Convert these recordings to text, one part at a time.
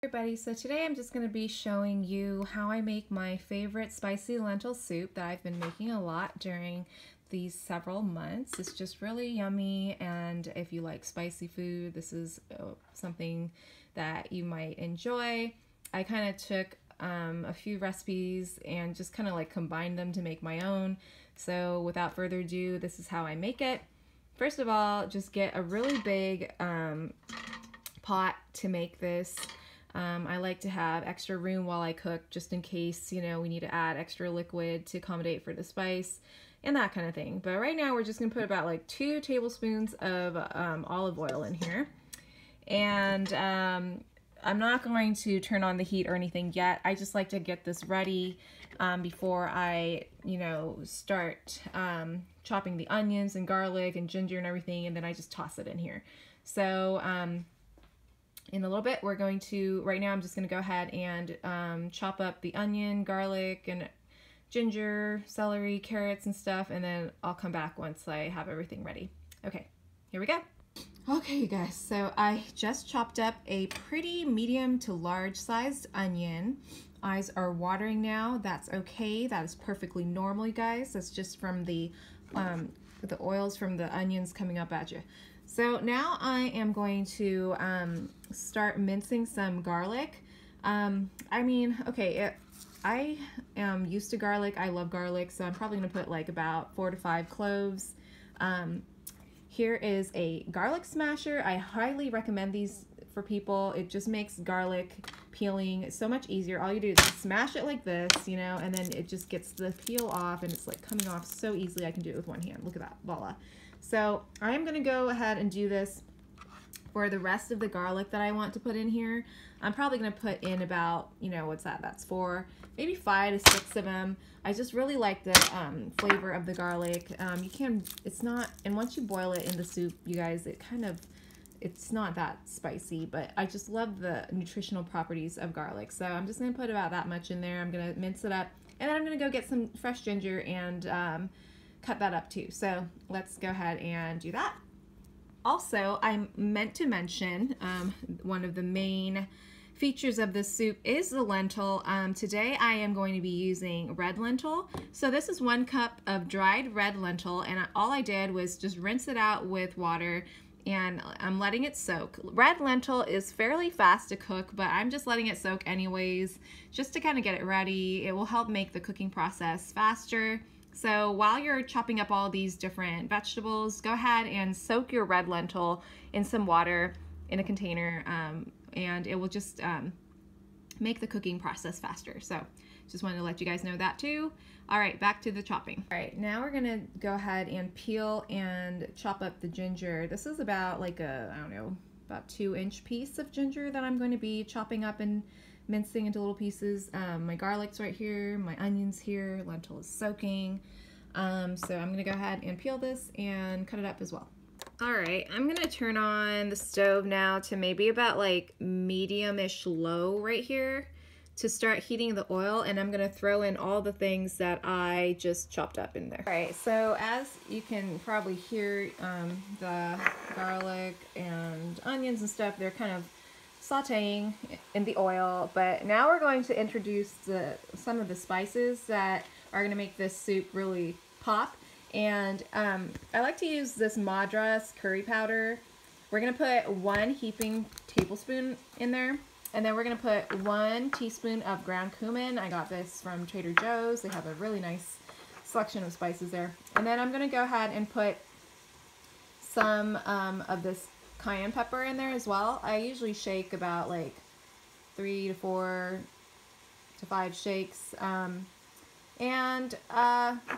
Everybody, so today I'm just going to be showing you how I make my favorite spicy lentil soup that I've been making a lot during these several months. It's just really yummy, and if you like spicy food, this is something that you might enjoy. I kind of took a few recipes and just kind of like combined them to make my own. So without further ado, this is how I make it. First of all, just get a really big pot to make this. I like to have extra room while I cook, just in case, you know, we need to add extra liquid to accommodate for the spice and that kind of thing. But right now we're just going to put about like 2 tablespoons of olive oil in here. And I'm not going to turn on the heat or anything yet. I just like to get this ready before I, you know, start chopping the onions and garlic and ginger and everything, and then I just toss it in here. So in a little bit, we're going to, right now I'm just going to go ahead and chop up the onion, garlic, and ginger, celery, carrots, and stuff, and then I'll come back once I have everything ready. Okay, here we go. Okay, you guys, so I just chopped up a pretty medium to large sized onion. Eyes are watering now. That's okay. That is perfectly normal, you guys. That's just from the oils from the onions coming up at you. So now I am going to start mincing some garlic. I mean, okay, I am used to garlic. I love garlic, so I'm probably going to put like about 4 to 5 cloves. Here is a garlic smasher. I highly recommend these for people. It just makes garlic peeling so much easier. All you do is smash it like this, you know, and then it just gets the peel off, and it's like coming off so easily. I can do it with one hand. Look at that, voila. So I'm going to go ahead and do this for the rest of the garlic that I want to put in here. I'm probably going to put in about, you know, what's that? That's 4, maybe 5 to 6 of them. I just really like the flavor of the garlic. You can, it's not, and once you boil it in the soup, you guys, it kind of, it's not that spicy, but I just love the nutritional properties of garlic. So I'm just going to put about that much in there. I'm going to mince it up, and then I'm going to go get some fresh ginger and cut that up too. So let's go ahead and do that. Also, I meant to mention one of the main features of this soup is the lentil. Today I am going to be using red lentil. So this is 1 cup of dried red lentil, and all I did was just rinse it out with water, and I'm letting it soak. Red lentil is fairly fast to cook, but I'm just letting it soak anyways, just to kind of get it ready. It will help make the cooking process faster. So while you're chopping up all these different vegetables, go ahead and soak your red lentil in some water in a container, and it will just make the cooking process faster. So just wanted to let you guys know that too. All right, back to the chopping. All right, now we're gonna go ahead and peel and chop up the ginger. This is about like a, I don't know, about 2-inch piece of ginger that I'm going to be chopping up and mincing into little pieces. My garlic's right here, my onions here, lentil is soaking. So I'm gonna go ahead and peel this and cut it up as well. All right, I'm gonna turn on the stove now to maybe about like medium-ish low right here to start heating the oil, and I'm gonna throw in all the things that I just chopped up in there. All right, so as you can probably hear, the garlic and onions and stuff, they're kind of sauteing in the oil, but now we're going to introduce some of the spices that are going to make this soup really pop. And I like to use this Madras curry powder. We're going to put 1 heaping tablespoon in there, and then we're going to put 1 teaspoon of ground cumin. I got this from Trader Joe's. They have a really nice selection of spices there. And then I'm going to go ahead and put some of this cayenne pepper in there as well. I usually shake about like 3 to 4 to 5 shakes, and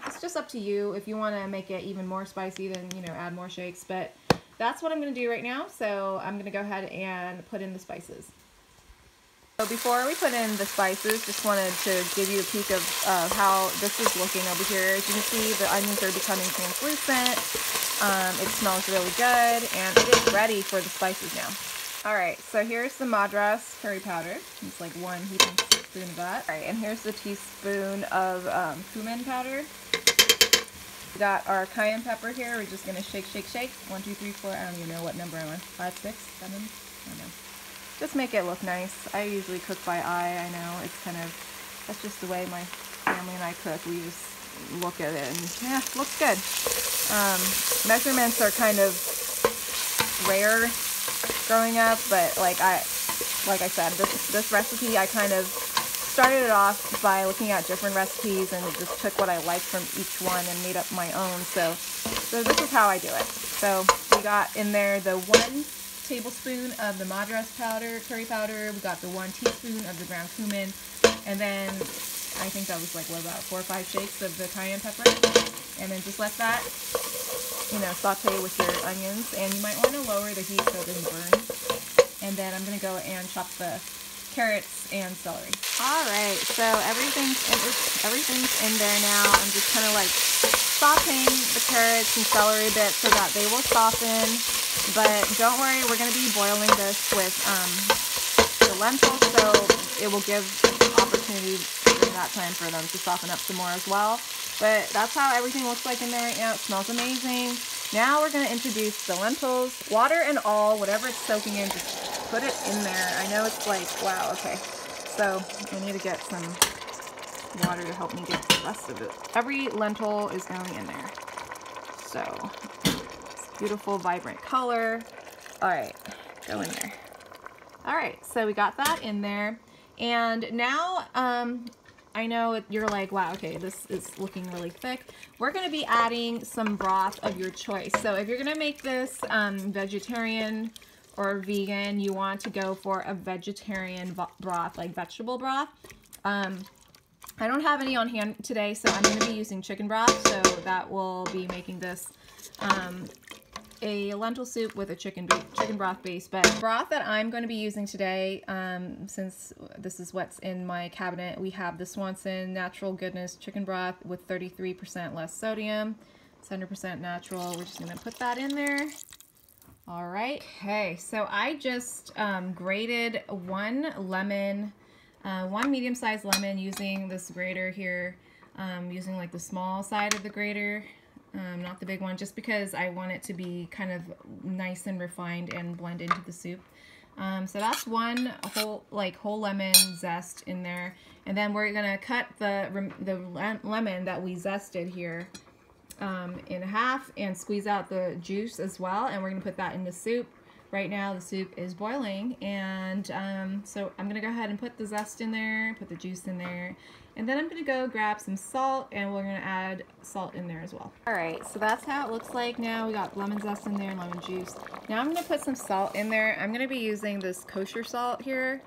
it's just up to you. If you want to make it even more spicy, then, you know, add more shakes, but that's what I'm going to do right now. So I'm going to go ahead and put in the spices. So before we put in the spices, just wanted to give you a peek of how this is looking over here. As you can see, the onions are becoming translucent. It smells really good, and it is ready for the spices now. Alright, so here's the Madras curry powder. It's like 1 heaping spoon of that. Alright, and here's the teaspoon of cumin powder. We got our cayenne pepper here. We're just going to shake, shake, shake. 1, 2, 3, 4. I don't even know what number I'm on. 5, 6, 7? I don't know. just make it look nice. I usually cook by eye. I know it's kind of, that's just the way my family and I cook. We just look at it and yeah, looks good. Measurements are kind of rare growing up, but like I said, this recipe, I kind of started it off by looking at different recipes and just took what I liked from each one and made up my own. So this is how I do it. So we got in there the 1 tablespoon of the madras powder, curry powder. We got the 1 teaspoon of the ground cumin, and then I think that was like, what, about 4 or 5 shakes of the cayenne pepper, and then just let that, you know, saute with your onions, and you might want to lower the heat so it doesn't burn. And then I'm gonna go and chop the carrots and celery. All right, so everything's in there now. I'm just kind of like sauteing the carrots and celery a bit so that they will soften. But don't worry, we're going to be boiling this with the lentils, so it will give opportunity during that time for them to soften up some more as well. But that's how everything looks like in there right now. It smells amazing. Now we're going to introduce the lentils, water and all, whatever it's soaking in, just put it in there. I know it's like, wow, okay. So I need to get some water to help me get the rest of it. Every lentil is going in there. So beautiful, vibrant color. All right, go in there. All right, so we got that in there. And now, I know you're like, wow, okay, this is looking really thick. We're gonna be adding some broth of your choice. So if you're gonna make this vegetarian or vegan, you want to go for a vegetarian broth, like vegetable broth. I don't have any on hand today, so I'm gonna be using chicken broth. So that will be making this a lentil soup with a chicken broth base. But the broth that I'm going to be using today, since this is what's in my cabinet, we have the Swanson Natural Goodness chicken broth with 33% less sodium. It's 100% natural. We're just going to put that in there. All right. Okay, so I just grated 1 lemon, 1 medium-sized lemon using this grater here, using like the small side of the grater. Not the big one, just because I want it to be kind of nice and refined and blend into the soup. So that's 1 whole lemon zest in there, and then we're gonna cut the lemon that we zested here in half and squeeze out the juice as well, and we're gonna put that in the soup. Right now the soup is boiling, and so I'm gonna go ahead and put the zest in there, put the juice in there, and then I'm gonna go grab some salt, and we're gonna add salt in there as well. All right, so that's how it looks like now. We got lemon zest in there and lemon juice. Now I'm gonna put some salt in there. I'm gonna be using this kosher salt here,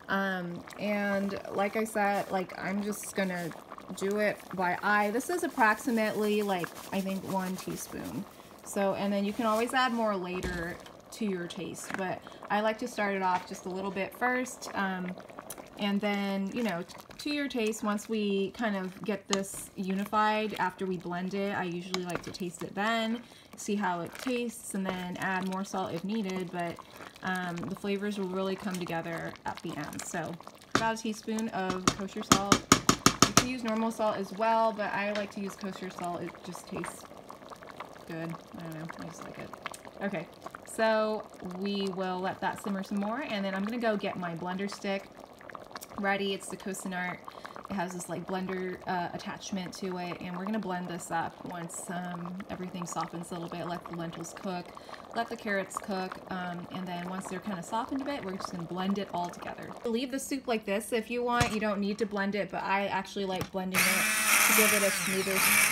and like I said, like I'm just gonna do it by eye. This is approximately like, I think 1 teaspoon. So, and then you can always add more later to your taste, but I like to start it off just a little bit first, and then, you know, to your taste. Once we kind of get this unified after we blend it, I usually like to taste it then, see how it tastes, and then add more salt if needed, but the flavors will really come together at the end. So about 1 teaspoon of kosher salt. You can use normal salt as well, but I like to use kosher salt. It just tastes good. I don't know, I just like it. Okay, so we will let that simmer some more, and then I'm gonna go get my blender stick ready. It's the Cuisinart. It has this like blender attachment to it, and we're gonna blend this up once everything softens a little bit. Let the lentils cook, let the carrots cook, and then once they're kind of softened a bit, we're just gonna blend it all together. Leave the soup like this if you want. You don't need to blend it, but I actually like blending it to give it a smoother texture.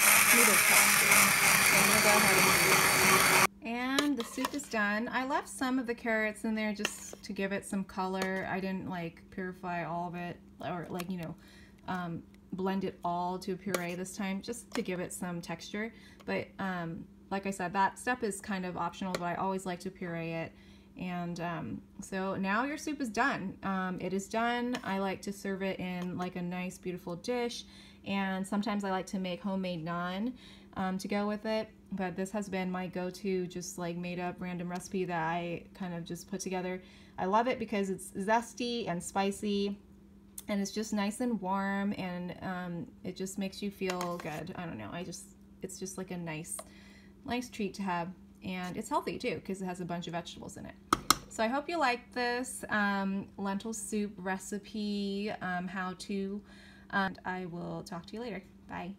So I'm gonna go ahead and the soup is done. I left some of the carrots in there just to give it some color. I didn't like purify all of it, or like, you know, blend it all to a puree this time, just to give it some texture. But like I said, that step is kind of optional, but I always like to puree it. And so now your soup is done. It is done. I like to serve it in like a nice beautiful dish, and sometimes I like to make homemade naan to go with it. But this has been my go-to, just like made up random recipe that I kind of just put together. I love it because it's zesty and spicy, and it's just nice and warm, and it just makes you feel good. I don't know, it's just like a nice treat to have, and it's healthy too because it has a bunch of vegetables in it. So I hope you like this lentil soup recipe how-to, and I will talk to you later. Bye.